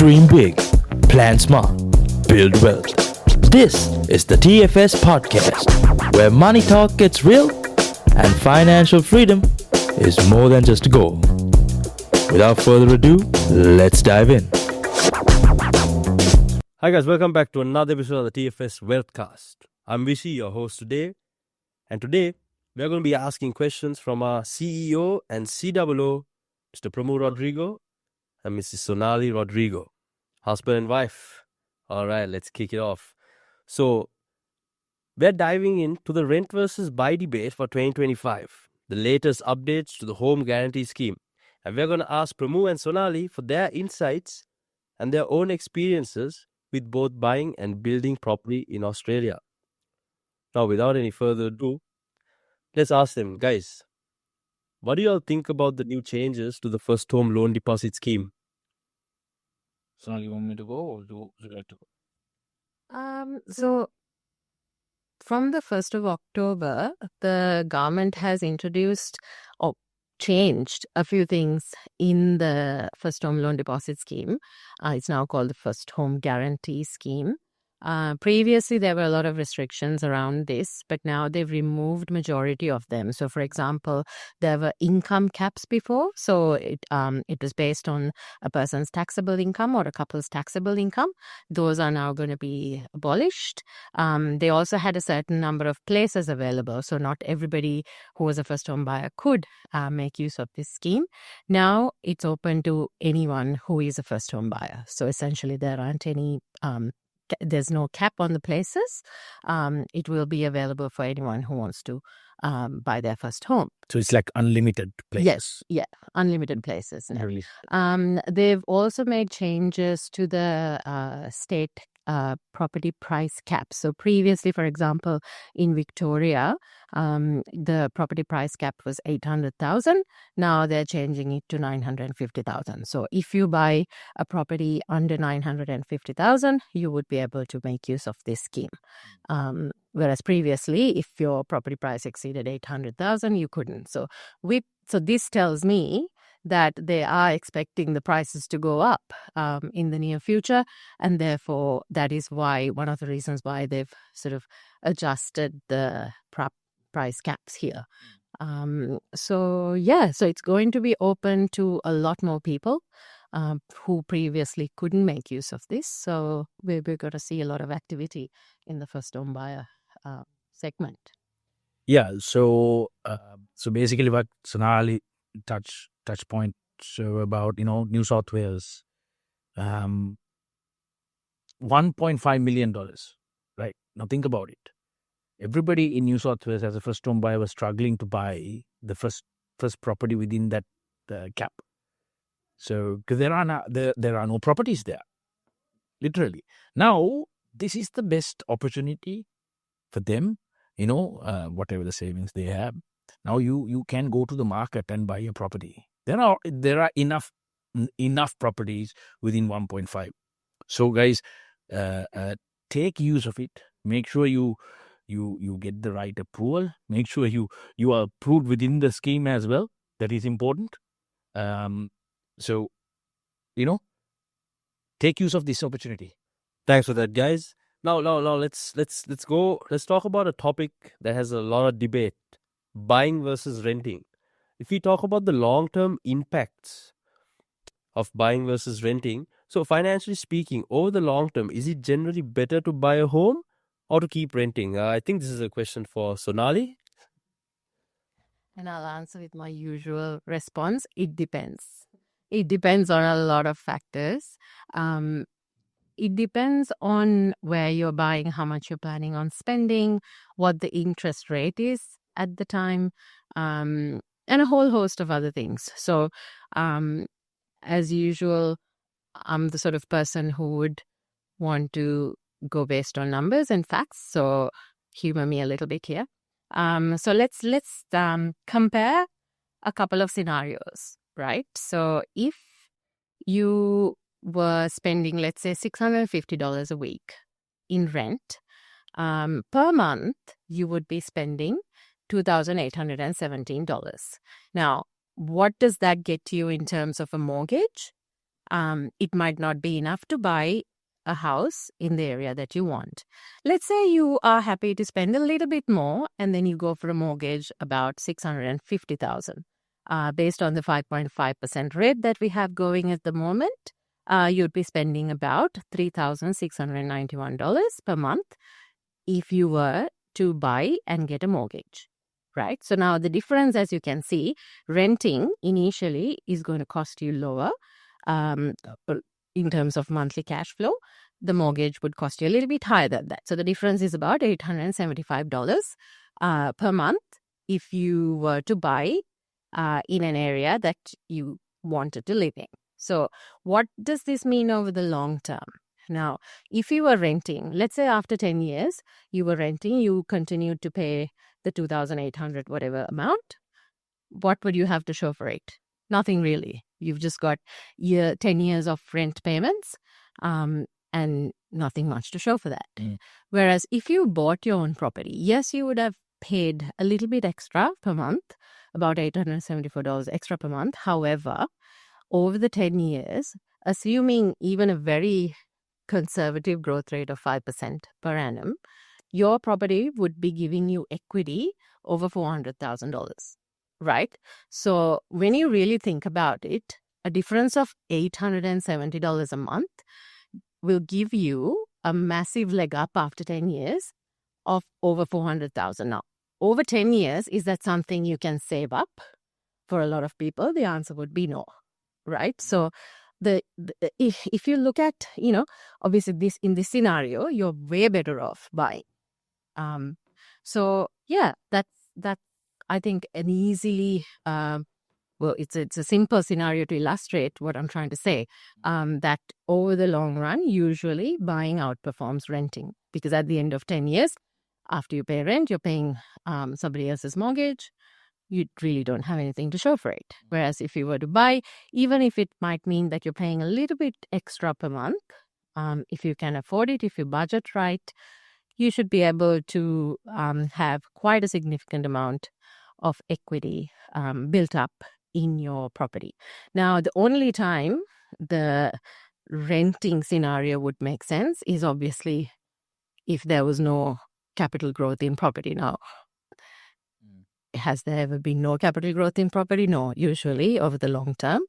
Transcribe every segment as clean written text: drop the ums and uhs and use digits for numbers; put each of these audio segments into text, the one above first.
Dream big, plan smart, build wealth. This is the TFS podcast, where money talk gets real and financial freedom is more than just a goal. Without further ado, let's dive in. Hi guys, welcome back to another episode of the TFS WealthCast. I'm Vishi, your host today. And today, we're going to be asking questions from our CEO and COO, Mr. Pramu Rodrigo and Mrs. Sonali Rodrigo, husband and wife. All right, let's kick it off. So, we're diving into the rent versus buy debate for 2025, the latest updates to the home guarantee scheme. And we're going to ask Pramu and Sonali for their insights and their own experiences with both buying and building property in Australia. Now, without any further ado, let's ask them, guys, what do you all think about the new changes to the first home loan deposit scheme? Sonali, you want me to go or do you like to go? So from the 1st of October, the government has introduced or changed a few things in the first home loan deposit scheme. It's now called the first home guarantee scheme. Previously, there were a lot of restrictions around this, but now they've removed majority of them. So, for example, there were income caps before. So it was based on a person's taxable income or a couple's taxable income. Those are now going to be abolished. They also had a certain number of places available. So not everybody who was a first home buyer could make use of this scheme. Now it's open to anyone who is a first home buyer. So essentially there aren't any there's no cap on the places. It will be available for anyone who wants to buy their first home. So it's like unlimited places. Yes, yeah, unlimited places. They've also made changes to the state property price cap. So previously, for example, in Victoria, the property price cap was 800,000. Now they're changing it to 950,000. So if you buy a property under 950,000, you would be able to make use of this scheme. Whereas previously, if your property price exceeded 800,000, you couldn't. So this tells me that they are expecting the prices to go up in the near future. And therefore, that is why one of the reasons why they've sort of adjusted the price caps here. So it's going to be open to a lot more people who previously couldn't make use of this. So we're going to see a lot of activity in the first home buyer segment. Yeah. So basically, what Sonali touch point about New South Wales, $1.5 million. Right now, think about it. Everybody in New South Wales as a first home buyer was struggling to buy the first property within that cap. So because there are no properties there, literally. Now this is the best opportunity for them. Whatever the savings they have. Now you can go to the market and buy a property. There are enough properties within 1.5. So guys, take use of it. Make sure you get the right approval. Make sure you are approved within the scheme as well. That is important. Take use of this opportunity. Thanks for that, guys. Now let's go. Let's talk about a topic that has a lot of debate: buying versus renting. If we talk about the long-term impacts of buying versus renting, so financially speaking, over the long term, is it generally better to buy a home or to keep renting? I think this is a question for Sonali. And I'll answer with my usual response. It depends. It depends on a lot of factors. It depends on where you're buying, how much you're planning on spending, what the interest rate is at the time, and a whole host of other things. So, as usual, I'm the sort of person who would want to go based on numbers and facts. So, humor me a little bit here. So let's compare a couple of scenarios, right? So, if you were spending, let's say, $650 a week in rent, per month, you would be spending $2,817. Now, what does that get you in terms of a mortgage? it might not be enough to buy a house in the area that you want. Let's say you are happy to spend a little bit more, and then you go for a mortgage about $650,000. Based on the 5.5% rate that we have going at the moment, you'd be spending about $3,691 per month if you were to buy and get a mortgage, right? So now the difference, as you can see, renting initially is going to cost you lower in terms of monthly cash flow. The mortgage would cost you a little bit higher than that. So the difference is about $875 per month if you were to buy in an area that you wanted to live in. So what does this mean over the long term? Now, if you were renting, let's say after 10 years, you were renting, you continued to pay the $2,800 whatever amount, what would you have to show for it? Nothing really. You've just got 10 years of rent payments and nothing much to show for that. Whereas if you bought your own property, yes, you would have paid a little bit extra per month, about $874 extra per month. However, over the 10 years, assuming even a very conservative growth rate of 5% per annum, your property would be giving you equity over $400,000, right? So when you really think about it, a difference of $870 a month will give you a massive leg up after 10 years of over $400,000. Now, over 10 years, is that something you can save up? For a lot of people, the answer would be no, right? So if you look at, obviously in this scenario, you're way better off buying. So yeah, that's I think an easily it's a simple scenario to illustrate what I'm trying to say. That over the long run, usually buying outperforms renting, because at the end of 10 years, after you pay rent, you're paying somebody else's mortgage. You really don't have anything to show for it. Whereas if you were to buy, even if it might mean that you're paying a little bit extra per month, if you can afford it, if you budget right, you should be able to have quite a significant amount of equity built up in your property. Now, the only time the renting scenario would make sense is obviously if there was no capital growth in property. Now, has there ever been no capital growth in property? No. Usually, over the long term,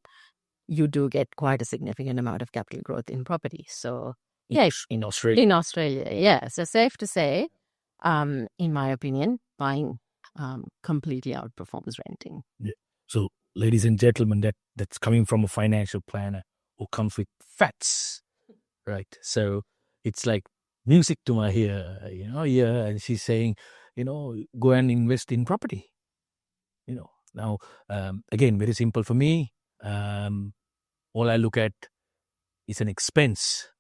you do get quite a significant amount of capital growth in property. So, yeah, In Australia. in Australia, yeah. So safe to say, in my opinion, buying completely outperforms renting. So, ladies and gentlemen, that's coming from a financial planner who comes with facts, right? So it's like music to my ear, and she's saying, go and invest in property. Now, again, very simple for me. All I look at is an expense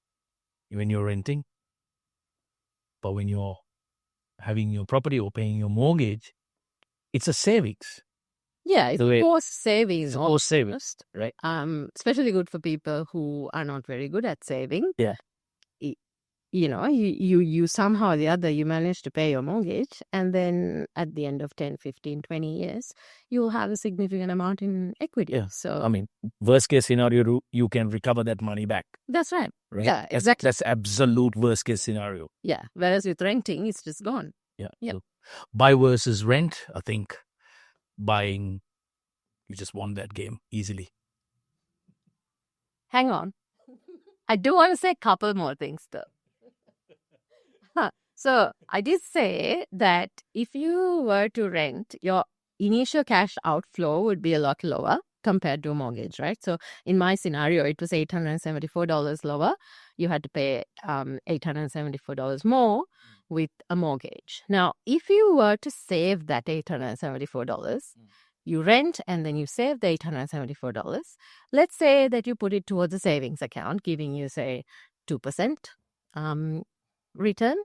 when you're renting. But when you're having your property or paying your mortgage, it's a savings. Yeah, it's The way- forced savings. Forced savings, right? Especially good for people who are not very good at saving. Yeah. You somehow or the other, you manage to pay your mortgage, and then at the end of 10, 15, 20 years, you'll have a significant amount in equity. Yeah. So I mean, worst case scenario, you can recover that money back. that's right. Right? Yeah, exactly. That's absolute worst case scenario. Yeah. Whereas with renting, it's just gone. Yeah. Yeah. So buy versus rent, I think buying, you just won that game easily. Hang on. I do want to say a couple more things though. So I did say that if you were to rent, your initial cash outflow would be a lot lower compared to a mortgage, right? So in my scenario, it was $874 lower. You had to pay $874 more with a mortgage. Now, if you were to save that $874, you rent and then you save the $874. Let's say that you put it towards a savings account, giving you, say, 2% return.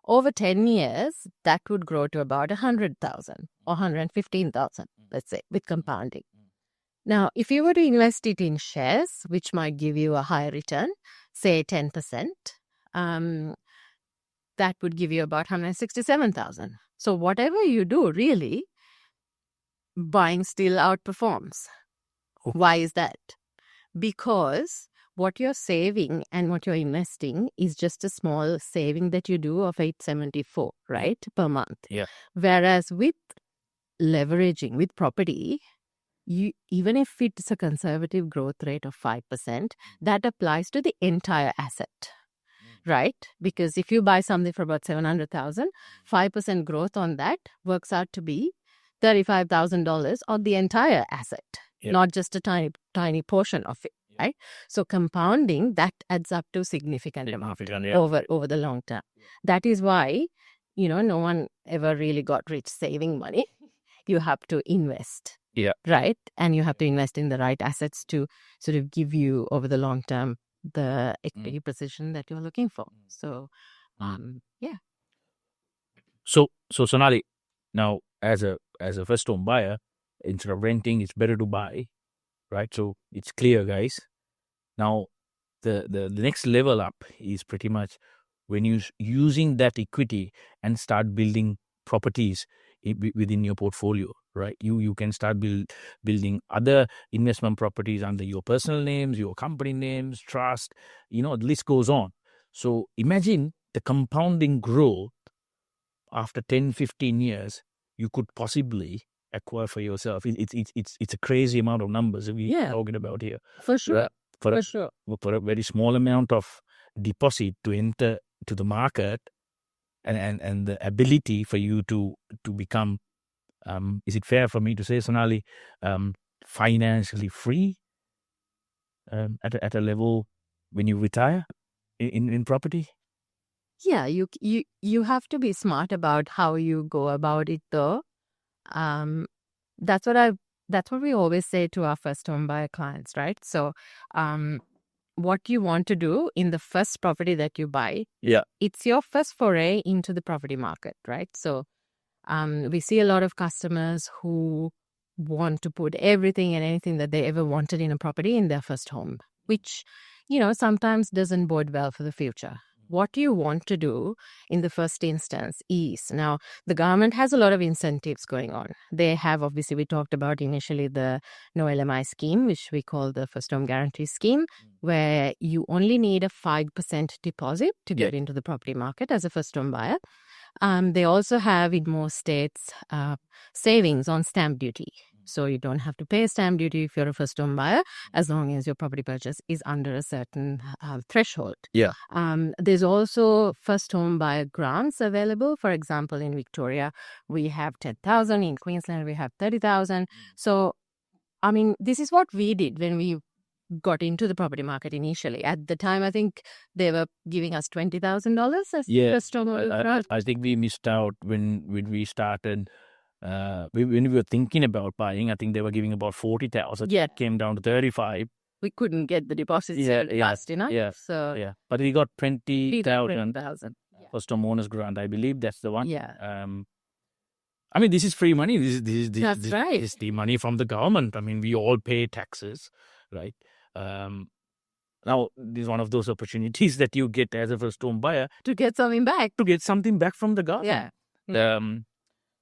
Over 10 years, that would grow to about 100,000 or 115,000, let's say, with compounding. Now, if you were to invest it in shares, which might give you a higher return, say 10%, that would give you about 167,000. So whatever you do, really, buying still outperforms. Oh. Why is that? because what you're saving and what you're investing is just a small saving that you do of 874, right, per month. Yeah. Whereas with leveraging, with property, even if it's a conservative growth rate of 5%, that applies to the entire asset, right? Because if you buy something for about 700,000, 5% growth on that works out to be $35,000 on the entire asset, Yeah. not just a tiny portion of it, right? So compounding, that adds up to significant amount over the long term. That is why, no one ever really got rich saving money. You have to invest. Yeah. Right? And you have to invest in the right assets to sort of give you over the long term the equity position that you're looking for. So, yeah. So Sonali, now as a first home buyer, instead of renting, it's better to buy, right? So it's clear, guys. Now the next level up is pretty much when you using that equity and start building properties within your portfolio, right? You can start building other investment properties under your personal names, your company names, trust, the list goes on. So imagine the compounding growth after 10, 15 years, you could possibly acquire for yourself. It's a crazy amount of numbers we're talking about here. For sure. For a very small amount of deposit to enter to the market and the ability for you to become, is it fair for me to say, Sonali, financially free at a level when you retire in property? Yeah, you have to be smart about how you go about it, though. That's what we always say to our first home buyer clients, right? So, what you want to do in the first property that you buy, it's your first foray into the property market, right? So, we see a lot of customers who want to put everything and anything that they ever wanted in a property in their first home, which, sometimes doesn't bode well for the future. What you want to do in the first instance is, now the government has a lot of incentives going on. They have, obviously, we talked about initially the no LMI scheme, which we call the first home guarantee scheme, where you only need a 5% deposit to get into the property market as a first home buyer. They also have in most states savings on stamp duty. So you don't have to pay stamp duty if you're a first home buyer, as long as your property purchase is under a certain threshold. Yeah. There's also first home buyer grants available. For example, in Victoria, we have 10,000. In Queensland, we have 30,000. So, this is what we did when we got into the property market initially. At the time, I think they were giving us $20,000 as first home grant. I think we missed out when we started. When we were thinking about buying, I think they were giving about 40,000. Yeah. It came down to 35. We couldn't get the deposits fast enough. Yeah. So But we got 20,000 20,000. first homeowners grant. I believe that's the one. Yeah. This is free money. That's right. This is the money from the government. We all pay taxes, right? Now, this is one of those opportunities that you get as a first home buyer To get something back. From the government. Yeah.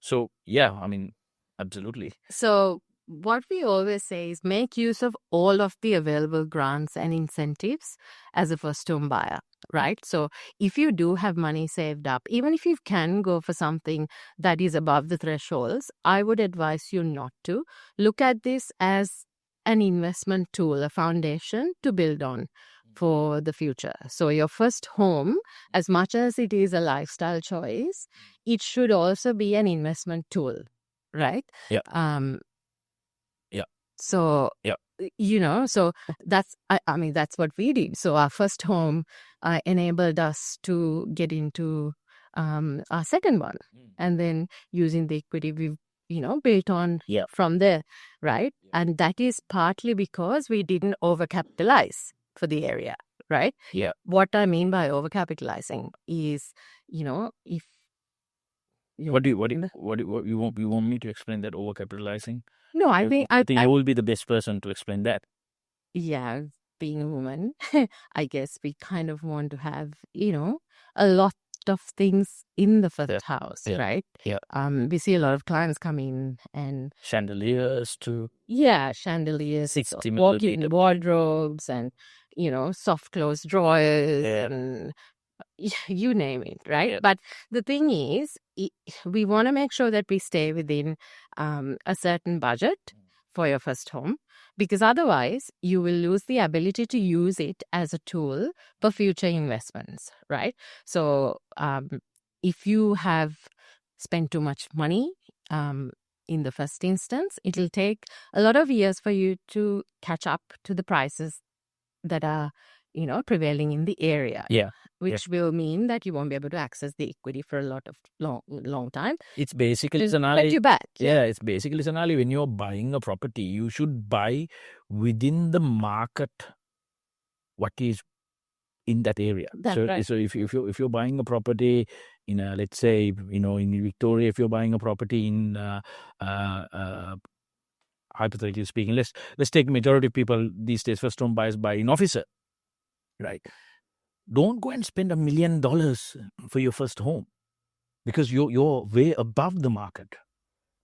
So, yeah, absolutely. So what we always say is make use of all of the available grants and incentives as a first home buyer, right? So if you do have money saved up, even if you can go for something that is above the thresholds, I would advise you not to. Look at this as an investment tool, a foundation to build on for the future. So your first home, as much as it is a lifestyle choice, it should also be an investment tool, right? Yeah. So, so that's, that's what we did. So our first home enabled us to get into our second one. And then using the equity, we've, built on from there, right? And that is partly because we didn't overcapitalize for the area, right? Yeah. What I mean by overcapitalizing is, if What do you want me to explain that overcapitalizing? No, I think I will be the best person to explain that. Yeah, being a woman, I guess we kind of want to have, a lot most of things in the first house, Yeah. right? Yeah. We see a lot of clients come in and Chandeliers to chandeliers, 60 walk-in millimeter. wardrobes, and soft close drawers, Yeah. and you name it, right? Yeah. But the thing is, we want to make sure that we stay within a certain budget for your first home, because otherwise you will lose the ability to use it as a tool for future investments, right? So if you have spent too much money in the first instance, it'll take a lot of years for you to catch up to the prices that are prevailing in the area, which will mean that you won't be able to access the equity for a lot of long time. It's basically, Set Sonali, you back. it's basically, Sonali, when you're buying a property, you should buy within the market what is in that area. That's right. So if you're buying a property in let's say in Victoria, if you're buying a property in hypothetically speaking, let's take majority of people these days, first home buyers buy in Officer, right? Don't go and spend $1 million for your first home, because you're way above the market,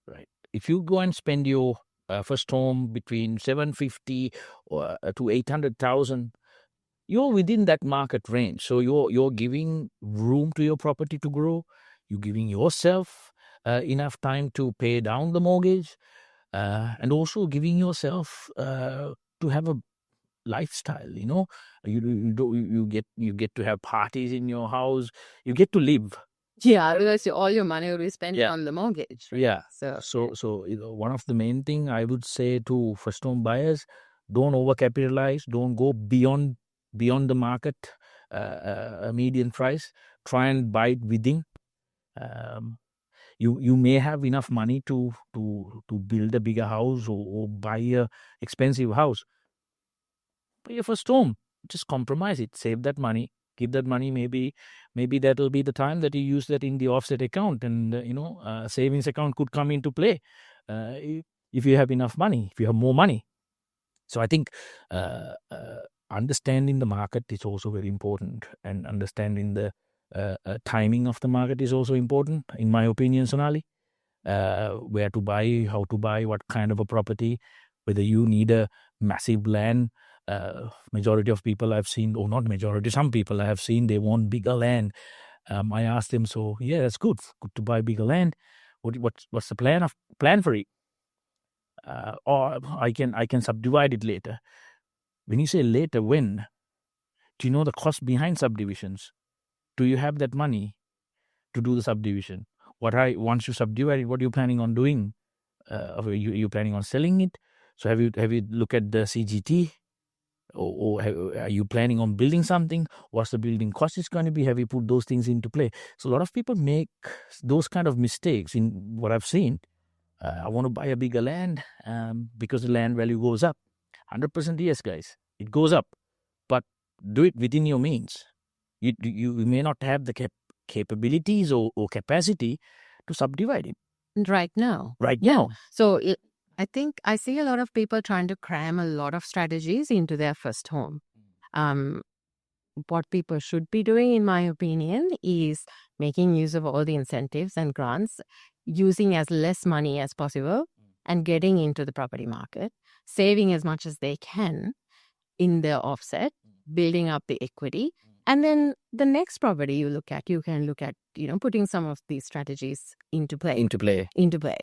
right? If you go and spend your first home between 750 to 800,000, you're within that market range. So you're giving room to your property to grow. You're giving yourself enough time to pay down the mortgage, and also giving yourself to have a lifestyle. You get to have parties in your house. You get to live. Yeah, because all your money will be spent on the mortgage. Right? Yeah. So One of the main thing I would say to first home buyers: don't overcapitalize. Don't go beyond the market median price. Try and buy it within. You may have enough money to build a bigger house or buy a expensive house. But your first home, just compromise it. Save that money. Keep that money. Maybe that will be the time that you use that in the offset account, and savings account could come into play if you have enough money. If you have more money. So I think understanding the market is also very important, and understanding the timing of the market is also important, in my opinion, Sonali. Where to buy, how to buy, what kind of a property, whether you need a massive land. Majority of people I've seen, or not majority, some people I have seen, they want bigger land. I asked them, so yeah, that's good to buy bigger land. What's the plan for it? Or I can subdivide it later. When you say later, when? Do you know the cost behind subdivisions? Do you have that money to do the subdivision? Once you subdivide it, what are you planning on doing? You planning on selling it? So have you looked at the CGT? Or are you planning on building something? What's the building cost is going to be? Have you put those things into play? So a lot of people make those kind of mistakes in what I've seen. I want to buy a bigger land because the land value goes up. 100% yes, guys. It goes up. But do it within your means. You may not have the capabilities or capacity to subdivide it. Right now. So I think I see a lot of people trying to cram a lot of strategies into their first home. What people should be doing, in my opinion, is making use of all the incentives and grants, using as less money as possible, and getting into the property market, saving as much as they can in their offset, building up the equity. And then the next property you can look at, putting some of these strategies into play.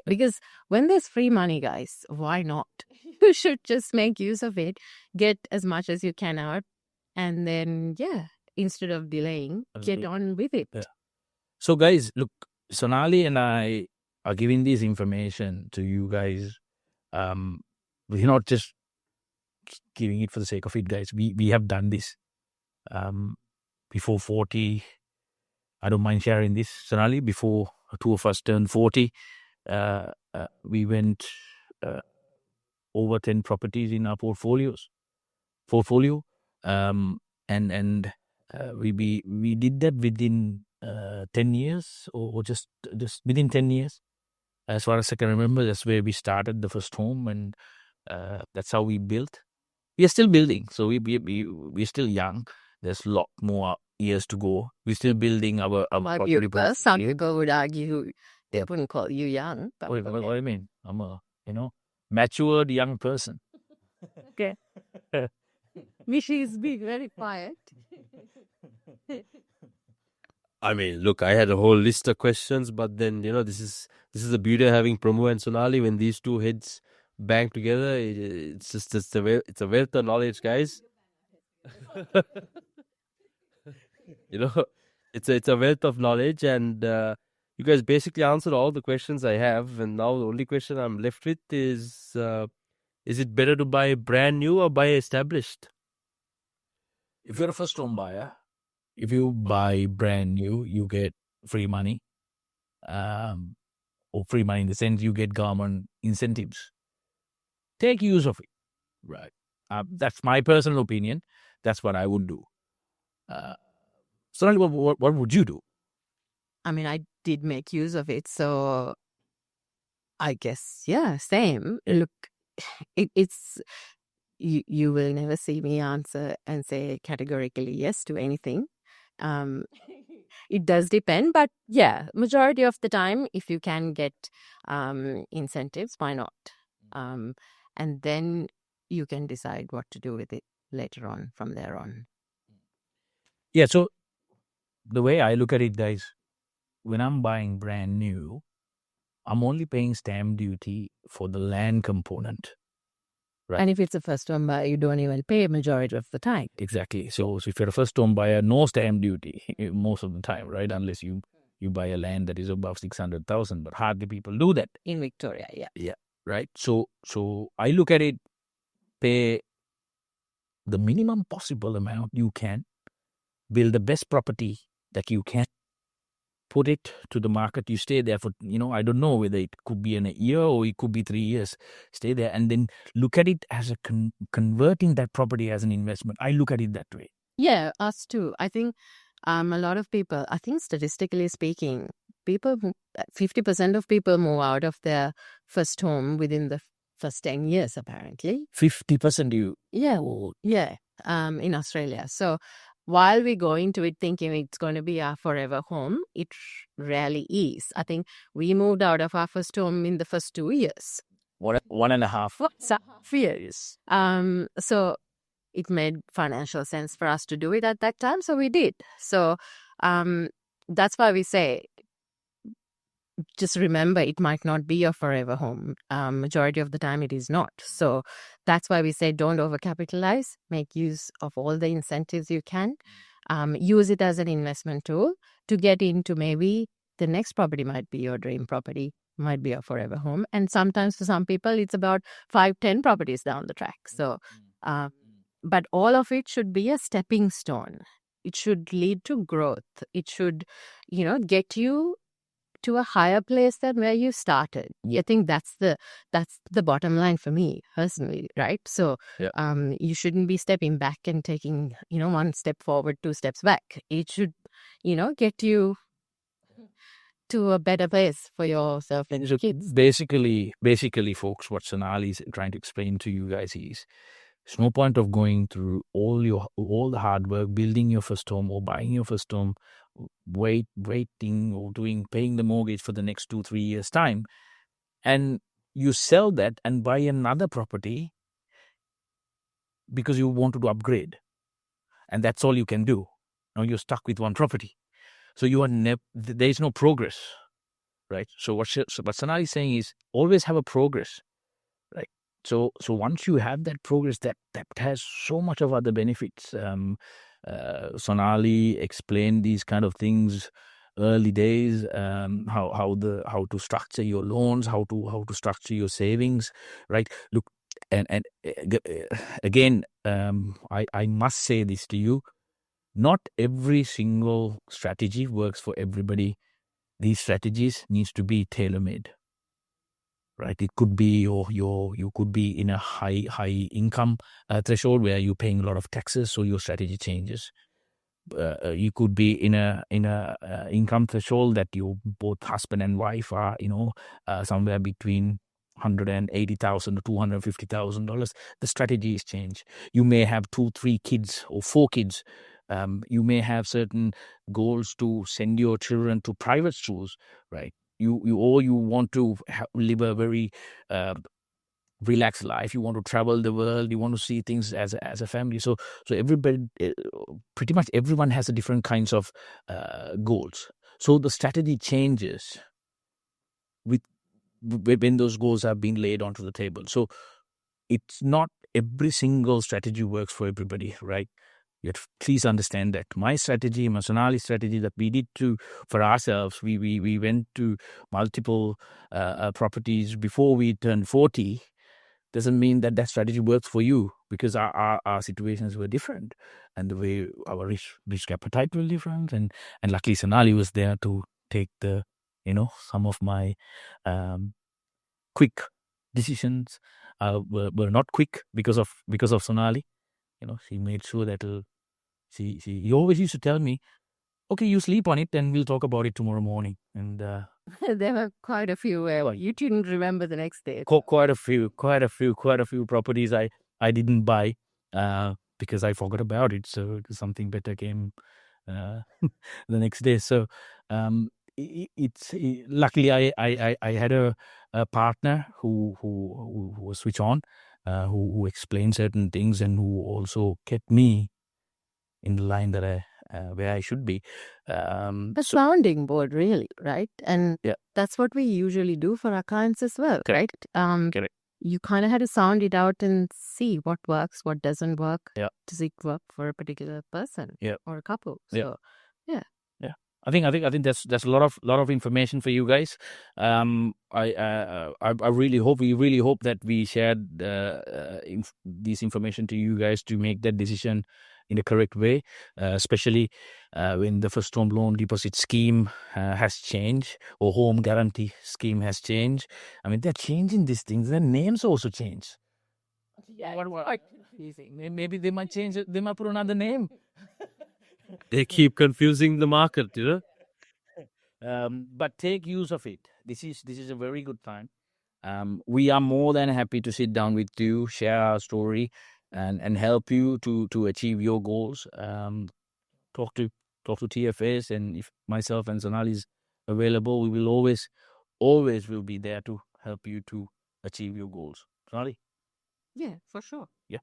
Because when there's free money, guys, why not? You should just make use of it, get as much as you can out, and then, instead of delaying, get on with it. Yeah. So, guys, look, Sonali and I are giving this information to you guys. We're not just giving it for the sake of it, guys. We have done this. Before 40, I don't mind sharing this, Sonali. Before two of us turned 40, we went over 10 properties in our portfolio, and we did that within 10 years, or just within 10 years. As far as I can remember, that's where we started the first home, and that's how we built. We are still building, so we're still young. There's a lot more years to go. We're still building our property. Some people would argue they wouldn't call you young. But What do I mean? I'm a, matured young person. okay. Vishi is being very quiet. I mean, look, I had a whole list of questions, but then this is the beauty of having Pramu and Sonali. When these two heads bang together, it's a wealth of knowledge, guys. It's a wealth of knowledge, and you guys basically answered all the questions I have. And now the only question I'm left with is it better to buy brand new or buy established? If you're a first home buyer, if you buy brand new, you get free money. Or free money in the sense you get government incentives. Take use of it. Right. That's my personal opinion. That's what I would do. Sonali, what would you do? I mean, I did make use of it, so I guess, yeah, same. Look, it's you will never see me answer and say categorically yes to anything. It does depend, but yeah, majority of the time, if you can get incentives, why not? And then you can decide what to do with it later on, from there on. Yeah, so the way I look at it, guys, when I'm buying brand new, I'm only paying stamp duty for the land component. Right. And if it's a first home buyer, you don't even pay majority of the time. Exactly. So if you're a first home buyer, no stamp duty most of the time, right? Unless you buy a land that is above 600,000, but hardly people do that. In Victoria, yeah. Yeah, right. So I look at it, pay the minimum possible amount you can, build the best property that you can, put it to the market. You stay there for, I don't know whether it could be in a year or it could be 3 years. Stay there and then look at it as a converting that property as an investment. I look at it that way. Yeah, us too. I think a lot of people, I think statistically speaking, 50% of people move out of their first home within the first 10 years, apparently. 50% you? Yeah, in Australia. So while we go into it thinking it's going to be our forever home, it rarely is. I think we moved out of our first home in the first 2 years. 1.5 years. So it made financial sense for us to do it at that time, so we did. So that's why we say, just remember, it might not be your forever home. Majority of the time it is not. So that's why we say don't overcapitalize. Make use of all the incentives you can. Use it as an investment tool to get into maybe the next property might be your dream property, might be your forever home. And sometimes for some people, it's about 5-10 properties down the track. So, but all of it should be a stepping stone. It should lead to growth. It should, get you to a higher place than where you started. I think that's the bottom line for me personally, right? So you shouldn't be stepping back and taking, one step forward, 2 steps back. It should, get you to a better place for yourself and your kids. Basically, folks, what Sonali is trying to explain to you guys is, there's no point of going through all the hard work, building your first home or buying your first home, waiting or paying the mortgage for the next 2-3 years time, and you sell that and buy another property because you wanted to upgrade, and that's all you can do. Now you're stuck with one property, so you are there is no progress, right? So what Sonali is saying is always have a progress, right? So once you have that progress, that has so much of other benefits. Sonali explained these kind of things early days, how to structure your loans, how to structure your savings, right? Look, and again, I must say this to you: not every single strategy works for everybody. These strategies needs to be tailor-made. Right, it could be you could be in a high income threshold where you're paying a lot of taxes, so your strategy changes. You could be in a income threshold that you both husband and wife are somewhere between $180,000 to $250,000. The strategies change. You may have 2-3 kids or 4 kids, You may have certain goals to send your children to private schools, right? You want to live a very relaxed life. You want to travel the world. You want to see things as a family. So everybody, pretty much everyone has a different kinds of goals. So the strategy changes when those goals have been laid onto the table. So it's not every single strategy works for everybody, right? Yet please understand that my strategy, my Sonali strategy that we did for ourselves, we went to multiple properties before we turned 40. Doesn't mean that strategy works for you, because our situations were different, and the way our risk appetite was different, and luckily Sonali was there to take some of my quick decisions were not quick because of Sonali. She made sure that she always used to tell me, okay, you sleep on it and we'll talk about it tomorrow morning. And there were quite a few where you didn't remember the next day. Quite a few properties I didn't buy because I forgot about it. So something better came the next day. So luckily I had a partner who was switch on, who explained certain things, and who also kept me in the line that where I should be. The sounding board, really, right? And that's what we usually do for our clients as well, Correct. right? Correct. You kind of had to sound it out and see what works, what doesn't work. Yeah. Does it work for a particular person or a couple? Yeah. So, yeah. I think that's a lot of information for you guys. I really hope that we shared this information to you guys to make that decision in the correct way, especially when the first home loan deposit scheme has changed, or home guarantee scheme has changed. I mean, they're changing these things. Their names also change. Maybe they might change it. They might put another name. They keep confusing the market, But take use of it. This is a very good time. We are more than happy to sit down with you, share our story, and help you to achieve your goals. Talk to TFS, and if myself and Sonali is available, we will always will be there to help you to achieve your goals. Sonali? Yeah, for sure. Yeah.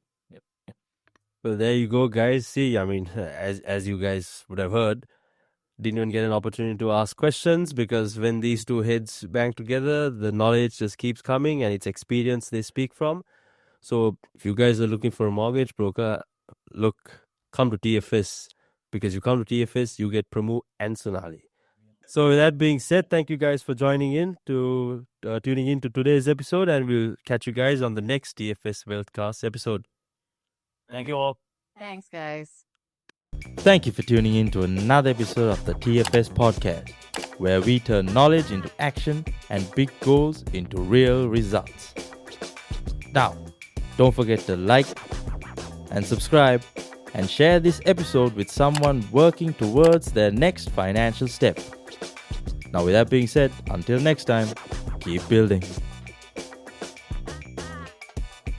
Well, there you go, guys. See, I mean, as you guys would have heard, didn't even get an opportunity to ask questions, because when these two heads bang together, the knowledge just keeps coming, and it's experience they speak from. So if you guys are looking for a mortgage broker, come to TFS, because you come to TFS, you get Pramu and Sonali. So with that being said, thank you guys for tuning in to today's episode, and we'll catch you guys on the next TFS WealthCast episode. Thank you all. Thanks, guys. Thank you for tuning in to another episode of the TFS podcast, where we turn knowledge into action and big goals into real results. Now, don't forget to like and subscribe and share this episode with someone working towards their next financial step. Now, with that being said, until next time, keep building.